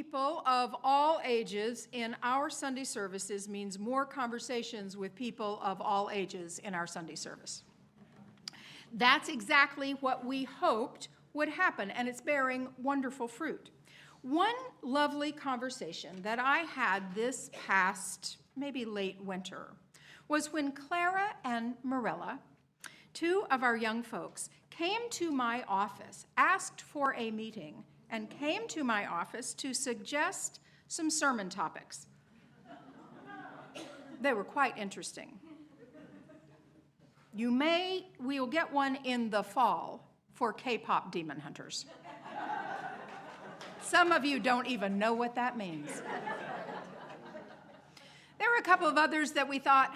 people of all ages in our Sunday services means more conversations with people of all ages in our Sunday service. That's exactly what we hoped would happen, and it's bearing wonderful fruit. One lovely conversation that I had this past, maybe late winter, was when Clara and Marilla, two of our young folks, came to my office, asked for a meeting, and came to my office to suggest some sermon topics. They were quite interesting. We'll get one in the fall for K-pop demon hunters. Some of you don't even know what that means. There were a couple of others that we thought,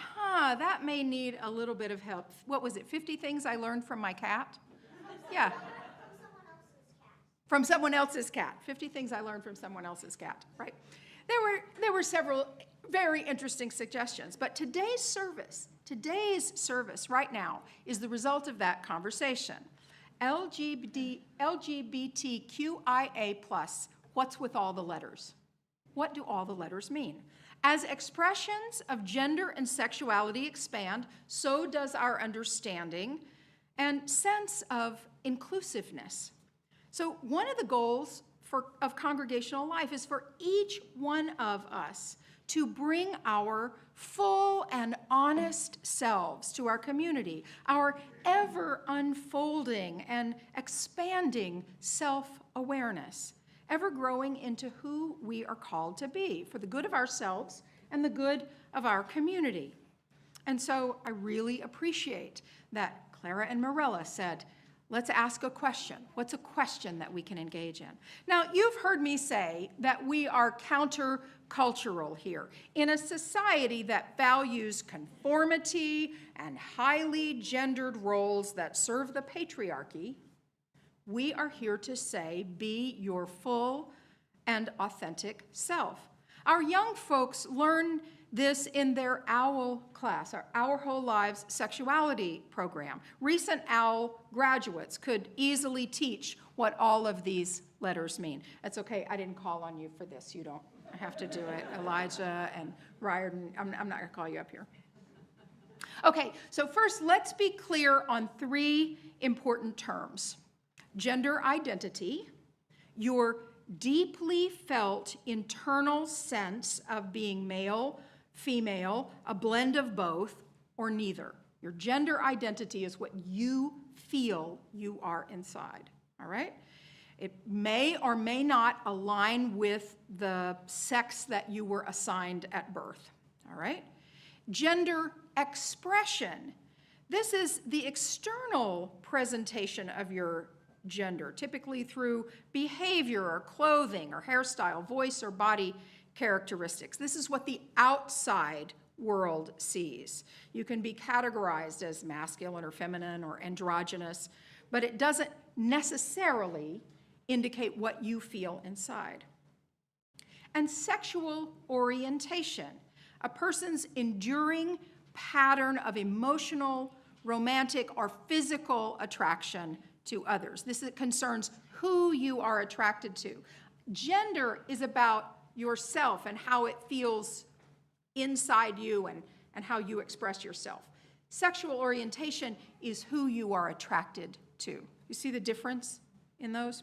that may need a little bit of help. What was it, 50 things I learned from my cat? Yeah. From someone else's cat. 50 things I learned from someone else's cat, right? There were several very interesting suggestions, but today's service right now is the result of that conversation. LGBTQIA+, what's with all the letters? What do all the letters mean? As expressions of gender and sexuality expand, so does our understanding and sense of inclusiveness. So one of the goals of congregational life is for each one of us to bring our full and honest selves to our community, our ever unfolding and expanding self-awareness, ever growing into who we are called to be for the good of ourselves and the good of our community. And so I really appreciate that Clara and Marilla said, let's ask a question. What's a question that we can engage in? Now, you've heard me say that we are countercultural here. In a society that values conformity and highly gendered roles that serve the patriarchy, we are here to say, be your full and authentic self. Our young folks learn this in their OWL class, Our Whole Lives Sexuality program. Recent OWL graduates could easily teach what all of these letters mean. That's okay, I didn't call on you for this. You don't have to do it. Elijah and Riordan, I'm not gonna call you up here. Okay, so first let's be clear on three important terms. Gender identity, your deeply felt internal sense of being male, female, a blend of both, or neither. Your gender identity is what you feel you are inside, all right? It may or may not align with the sex that you were assigned at birth, all right? Gender expression. This is the external presentation of your gender, typically through behavior or clothing or hairstyle, voice or body characteristics. This is what the outside world sees. You can be categorized as masculine or feminine or androgynous, but it doesn't necessarily indicate what you feel inside. And sexual orientation, a person's enduring pattern of emotional, romantic, or physical attraction to others. This concerns who you are attracted to. Gender is about yourself and how it feels inside you and how you express yourself. Sexual orientation is who you are attracted to. You see the difference in those?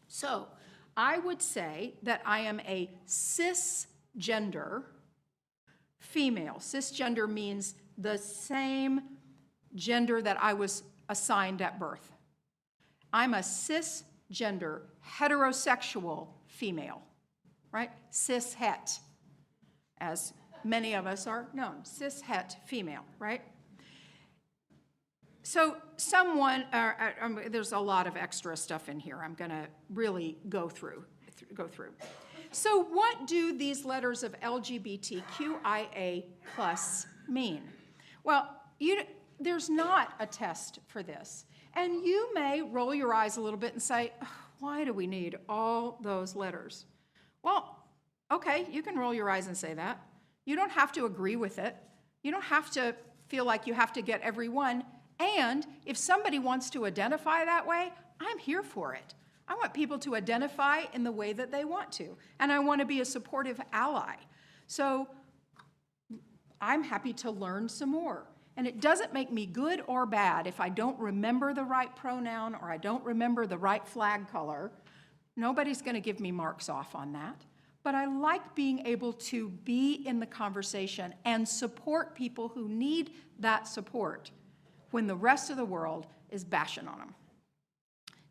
So I would say that I am a cisgender female. Cisgender means the same gender that I was assigned at birth. I'm a cisgender, heterosexual female, right? Cishet, as many of us are known. Cishet female, right? So there's a lot of extra stuff in here I'm gonna really go through. So what do these letters of LGBTQIA+ mean? Well, there's not a test for this. And you may roll your eyes a little bit and say, why do we need all those letters? Well, okay, you can roll your eyes and say that. You don't have to agree with it. You don't have to feel like you have to get every one. And if somebody wants to identify that way, I'm here for it. I want people to identify in the way that they want to, and I want to be a supportive ally. So I'm happy to learn some more. And it doesn't make me good or bad if I don't remember the right pronoun or I don't remember the right flag color. Nobody's going to give me marks off on that. But I like being able to be in the conversation and support people who need that support when the rest of the world is bashing on them.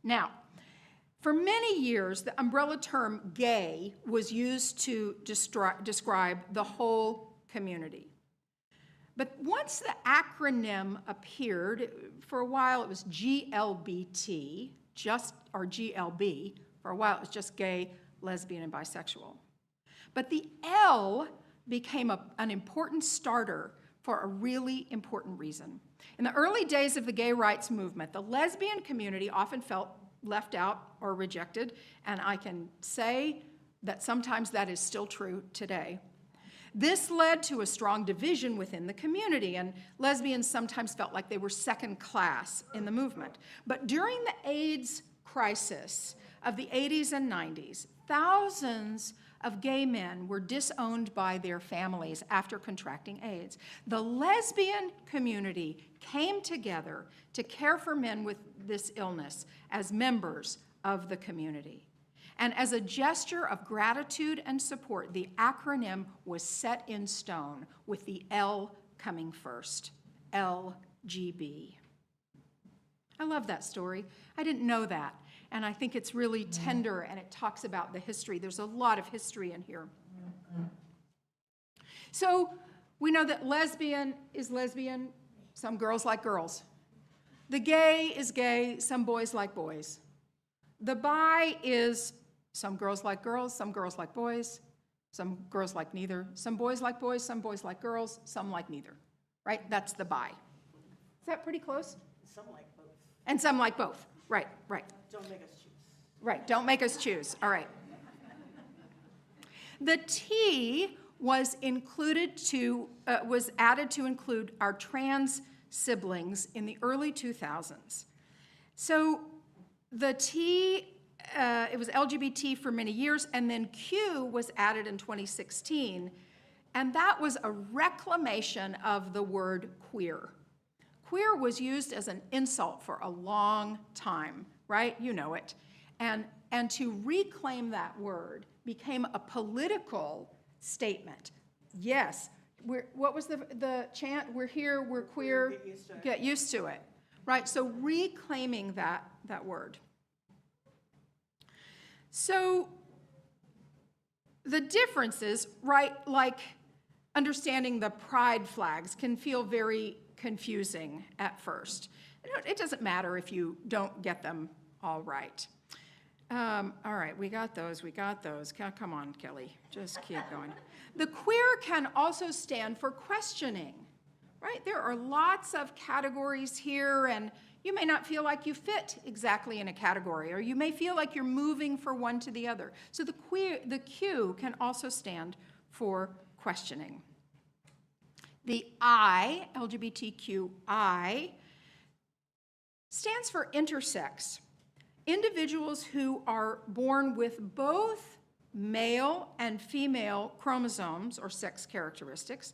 Now, for many years, the umbrella term gay was used to describe the whole community. But once the acronym appeared, for a while it was GLBT, or GLB. For a while it was just gay, lesbian, and bisexual. But the L became an important starter for a really important reason. In the early days of the gay rights movement, the lesbian community often felt left out or rejected, and I can say that sometimes that is still true today. This led to a strong division within the community, and lesbians sometimes felt like they were second class in the movement. But during the AIDS crisis of the 80s and 90s, thousands of gay men were disowned by their families after contracting AIDS. The lesbian community came together to care for men with this illness as members of the community. And as a gesture of gratitude and support, the acronym was set in stone with the L coming first, LGB. I love that story. I didn't know that. And I think it's really tender, and it talks about the history. There's a lot of history in here. So we know that lesbian is lesbian. Some girls like girls. The gay is gay. Some boys like boys. The bi is some girls like girls, some girls like boys, some girls like neither. Some boys like boys, some boys like girls, some like neither. Right? That's the bi. Is that pretty close? Some like both. And some like both. Right, right. Don't make us choose. Right, don't make us choose. All right. The T was added to include our trans siblings in the early 2000s. So the T, it was LGBT for many years, and then Q was added in 2016, and that was a reclamation of the word queer. Queer was used as an insult for a long time, right? You know it. And to reclaim that word became a political statement. Yes, what was the chant? We're here, we're queer, get used to it. Right, so reclaiming that word. So the differences, right, like understanding the pride flags can feel very confusing at first. It doesn't matter if you don't get them all right. All right, we got those. Come on, Kelly, just keep going. The queer can also stand for questioning, right? There are lots of categories here, and you may not feel like you fit exactly in a category, or you may feel like you're moving from one to the other. So the Q can also stand for questioning. The I, LGBTQI, stands for intersex. Individuals who are born with both male and female chromosomes or sex characteristics.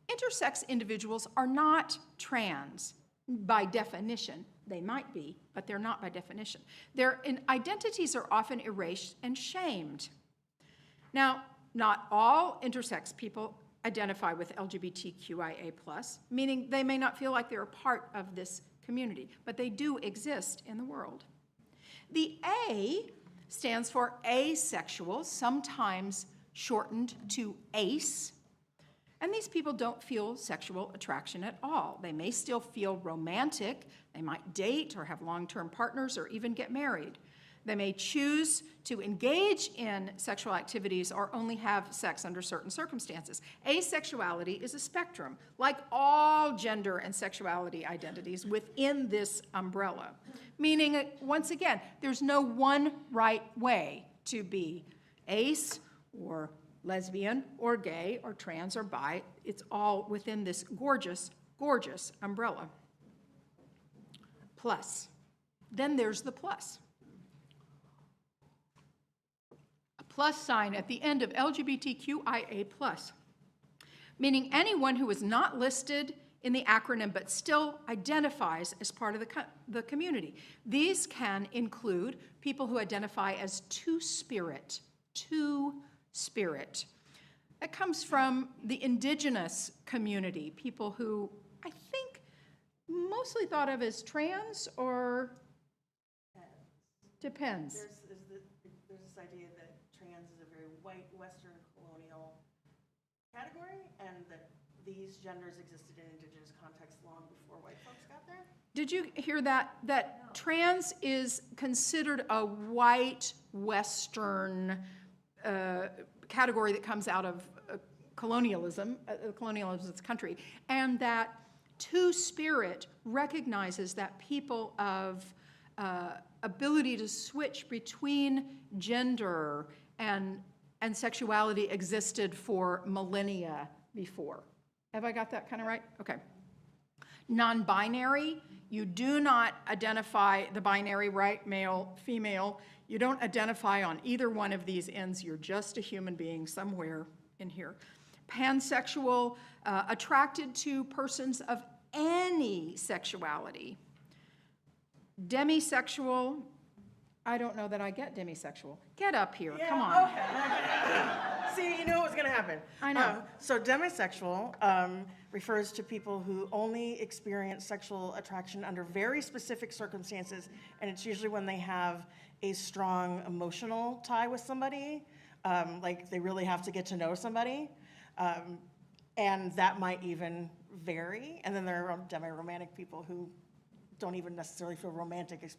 Intersex individuals are not trans by definition. They might be, but they're not by definition. Their identities are often erased and shamed. Now, not all intersex people identify with LGBTQIA+, meaning they may not feel like they're a part of this community, but they do exist in the world. The A stands for asexual, sometimes shortened to ACE. And these people don't feel sexual attraction at all. They may still feel romantic. They might date or have long-term partners or even get married. They may choose to engage in sexual activities or only have sex under certain circumstances. Asexuality is a spectrum, like all gender and sexuality identities within this umbrella. Meaning, once again, there's no one right way to be ace or lesbian or gay or trans or bi. It's all within this gorgeous, gorgeous umbrella. Plus. Then there's the plus. plus sign at the end of LGBTQIA+, meaning anyone who is not listed in the acronym but still identifies as part of the community. These can include people who identify as two-spirit. That comes from the indigenous community, people who I think mostly thought of as trans or depends. There's this idea that trans is a very white, Western, colonial category, and that these genders existed in indigenous contexts long before white folks got there. Did you hear that? That trans is considered a white, Western category that comes out of colonialism of this country, and that two-spirit recognizes that people of ability to switch between gender and sexuality existed for millennia before. Have I got that kind of right? Okay. Non-binary, you do not identify the binary, right, male, female. You don't identify on either one of these ends. You're just a human being somewhere in here. Pansexual, attracted to persons of any sexuality. Demisexual, I don't know that I get demisexual. Get up here, Yeah, come on. Okay. See, you know what's going to happen. I know. So demisexual refers to people who only experience sexual attraction under very specific circumstances, and it's usually when they have a strong emotional tie with somebody, like they really have to get to know somebody, and that might even vary. And then there are demi-romantic people who don't even necessarily feel romantic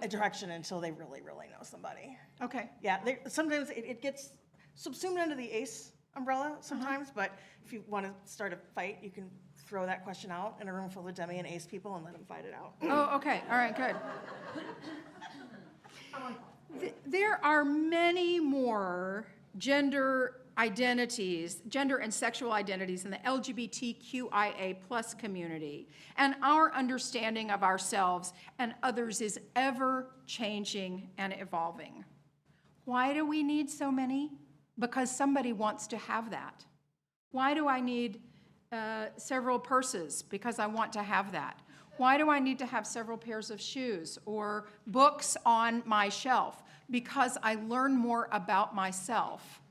attraction until they really, really know somebody. Okay. Yeah, sometimes it gets subsumed under the ACE umbrella sometimes, but if you want to start a fight, you can throw that question out in a room full of demi and ACE people and let them fight it out. Oh, okay, all right, good. There are many more gender identities, gender and sexual identities in the LGBTQIA plus community, and our understanding of ourselves and others is ever changing and evolving. Why do we need so many? Because somebody wants to have that. Why do I need several purses? Because I want to have that. Why do I need to have several pairs of shoes or books on my shelf? Because I learn more about myself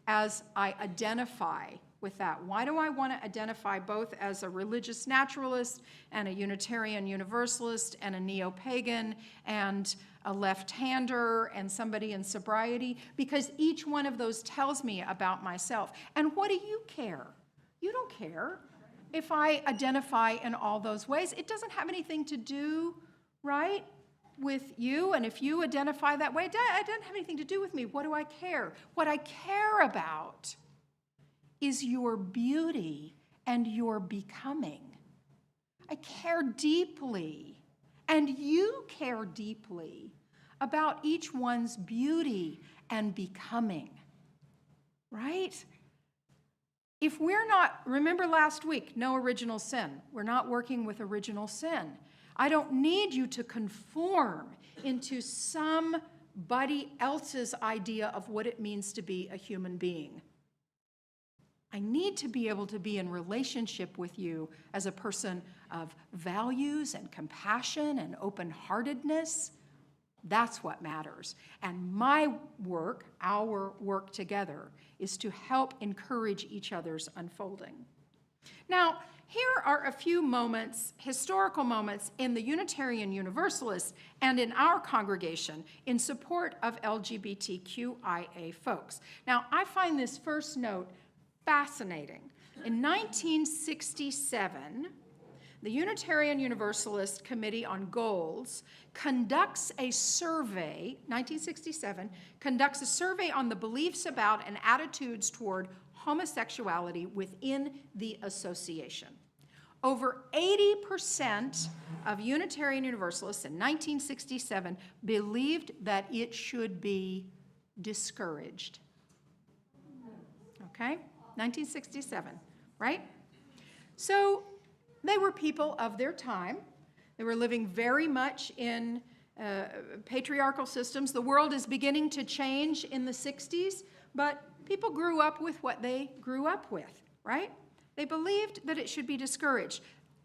as I identify with that. Why do I want to identify both as a religious naturalist and a Unitarian Universalist and a neo-pagan and a left-hander and somebody in sobriety? Because each one of those tells me about myself. And what do you care? You don't care if I identify in all those ways. It doesn't have anything to do, right, with you. And if you identify that way, it doesn't have anything to do with me. What do I care? What I care about is your beauty and your becoming. I care deeply, and you care deeply about each one's beauty and becoming, right? If we're not, remember last week, no original sin. We're not working with original sin. I don't need you to conform into somebody else's idea of what it means to be a human being. I need to be able to be in relationship with you as a person of values and compassion and open-heartedness. That's what matters. And my work, our work together, is to help encourage each other's unfolding. Now, here are a few moments, historical moments, in the Unitarian Universalists and in our congregation in support of LGBTQIA folks. Now, I find this first note fascinating. In 1967, the Unitarian Universalist Committee on Goals conducts a survey, 1967, conducts a survey on the beliefs about and attitudes toward homosexuality within the association. Over 80% of Unitarian Universalists in 1967 believed that it should be discouraged. Okay? 1967, right? So they were people of their time. They were living very much in patriarchal systems. The world is beginning to change in the 60s, but people grew up with what they grew up with, right? They believed that it should be discouraged.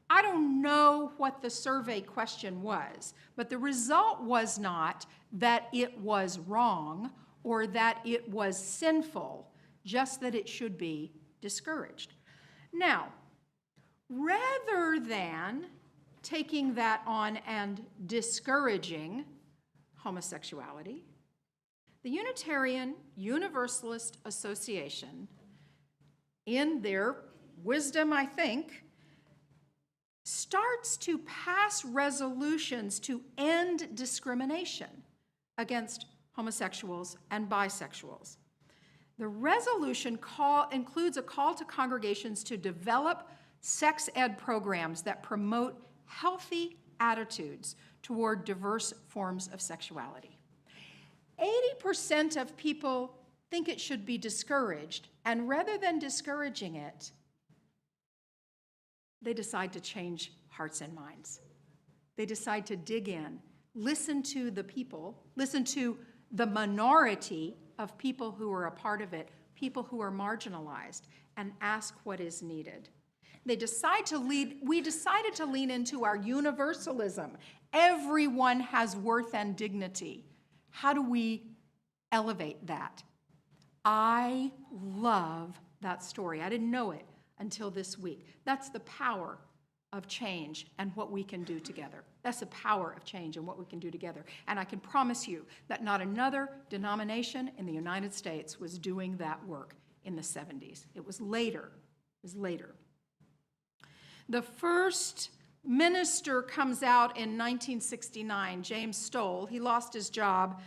I don't know what the survey question was, but the result was not that it was wrong or that it was sinful, just that it should be discouraged. Now, rather than taking that on and discouraging homosexuality, the Unitarian Universalist Association, in their wisdom, I think, starts to pass resolutions to end discrimination against homosexuals and bisexuals. The resolution includes a call to congregations to develop sex ed programs that promote healthy attitudes toward diverse forms of sexuality. 80% of people think it should be discouraged, and rather than discouraging it, they decide to change hearts and minds. They decide to dig in, listen to the people, listen to the minority of people who are a part of it, people who are marginalized, and ask what is needed. We decided to lean into our universalism. Everyone has worth and dignity. How do we elevate that? I love that story. I didn't know it until this week. That's the power of change and what we can do together. That's the power of change and what we can do together. And I can promise you that not another denomination in the United States was doing that work in the 70s. It was later. The first minister comes out in 1969, James Stoll. He lost his job,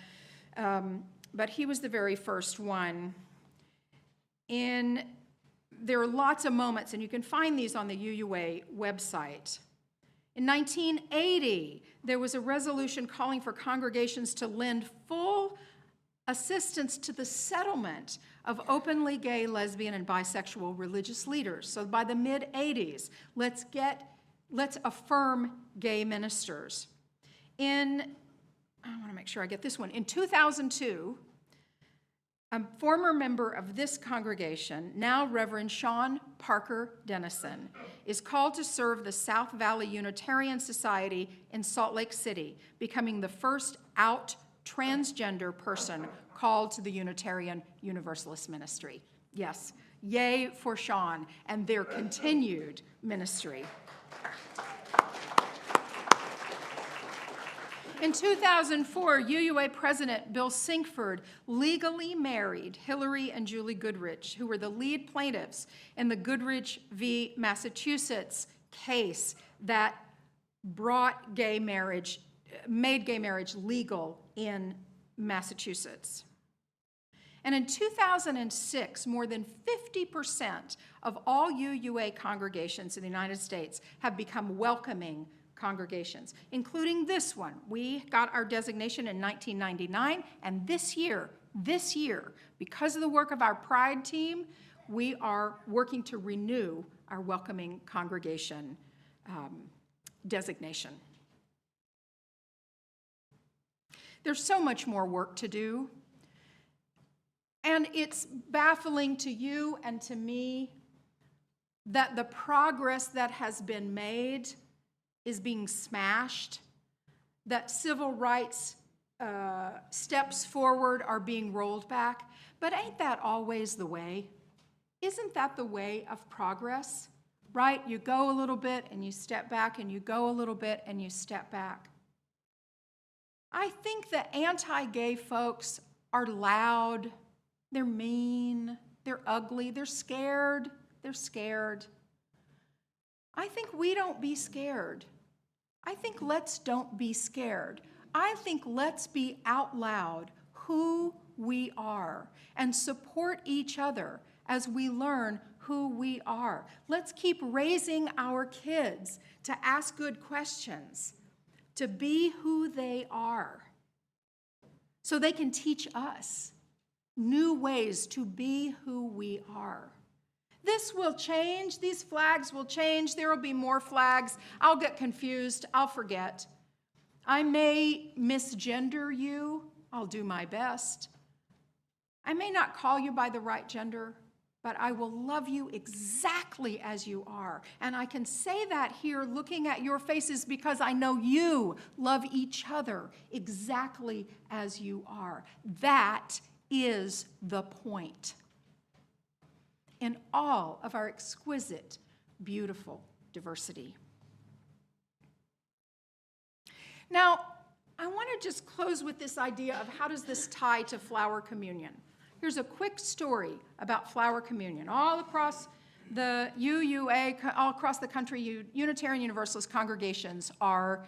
but he was the very first one. There are lots of moments, and you can find these on the UUA website. In 1980, there was a resolution calling for congregations to lend full assistance to the settlement of openly gay, lesbian, and bisexual religious leaders. So by the mid-80s, let's affirm gay ministers. I want to make sure I get this one. In 2002, a former member of this congregation, now Reverend Sean Parker Dennison, is called to serve the South Valley Unitarian Society in Salt Lake City, becoming the first out transgender person called to the Unitarian Universalist ministry. Yes, yay for Sean and their continued ministry. In 2004, UUA President Bill Sinkford legally married Hillary and Julie Goodrich, who were the lead plaintiffs in the Goodrich v. Massachusetts case that made gay marriage legal in Massachusetts. And in 2006, more than 50% of all UUA congregations in the United States have become welcoming congregations, including this one. We got our designation in 1999, and this year, because of the work of our Pride team, we are working to renew our welcoming congregation designation. There's so much more work to do, and it's baffling to you and to me that the progress that has been made is being smashed, that civil rights steps forward are being rolled back. But ain't that always the way? Isn't that the way of progress, right? You go a little bit and you step back, and you go a little bit and you step back. I think the anti-gay folks are loud, they're mean, they're ugly, they're scared. I think we don't be scared. I think let's don't be scared. I think let's be out loud who we are and support each other as we learn who we are. Let's keep raising our kids to ask good questions, to be who they are, so they can teach us new ways to be who we are. This will change. These flags will change. There will be more flags. I'll get confused. I'll forget. I may misgender you. I'll do my best. I may not call you by the right gender, but I will love you exactly as you are. And I can say that here looking at your faces because I know you love each other exactly as you are. That is the point in all of our exquisite, beautiful diversity. Now, I want to just close with this idea of how does this tie to flower communion. Here's a quick story about flower communion. All across the UUA, all across the country, Unitarian Universalist congregations are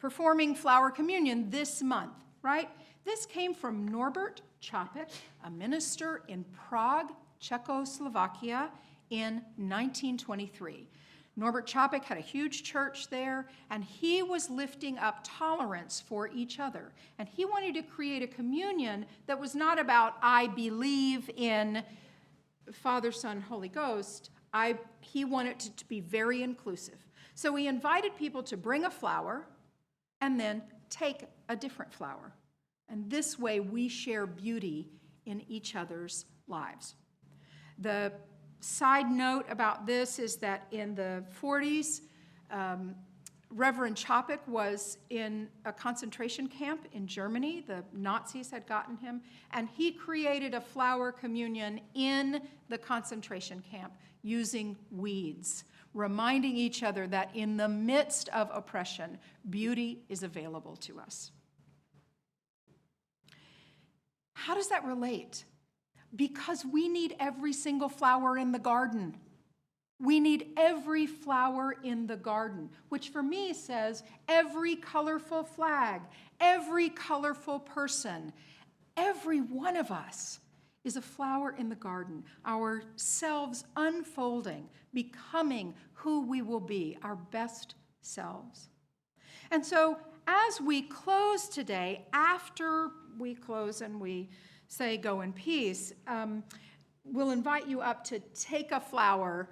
performing flower communion this month, right? This came from Norbert Čapek, a minister in Prague, Czechoslovakia, in 1923. Norbert Čapek had a huge church there, and he was lifting up tolerance for each other. And he wanted to create a communion that was not about, I believe in Father, Son, Holy Ghost. He wanted it to be very inclusive. So he invited people to bring a flower and then take a different flower. And this way we share beauty in each other's lives. The side note about this is that in the 40s, Reverend Čapek was in a concentration camp in Germany. The Nazis had gotten him, and he created a flower communion in the concentration camp using weeds, reminding each other that in the midst of oppression, beauty is available to us. How does that relate? Because we need every single flower in the garden. We need every flower in the garden, which for me says every colorful flag, every colorful person, every one of us is a flower in the garden, ourselves unfolding, becoming who we will be, our best selves. And so as we close today, after we close and we say go in peace, we'll invite you up to take a flower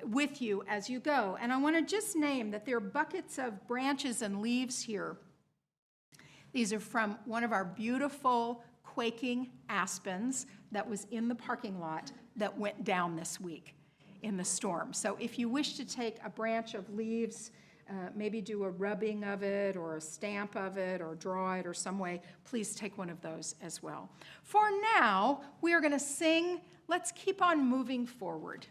with you as you go. And I want to just name that there are buckets of branches and leaves here. These are from one of our beautiful quaking aspens that was in the parking lot that went down this week in the storm. So if you wish to take a branch of leaves, maybe do a rubbing of it or a stamp of it or draw it or some way, please take one of those as well. For now, we are going to sing Let's Keep on Moving Forward.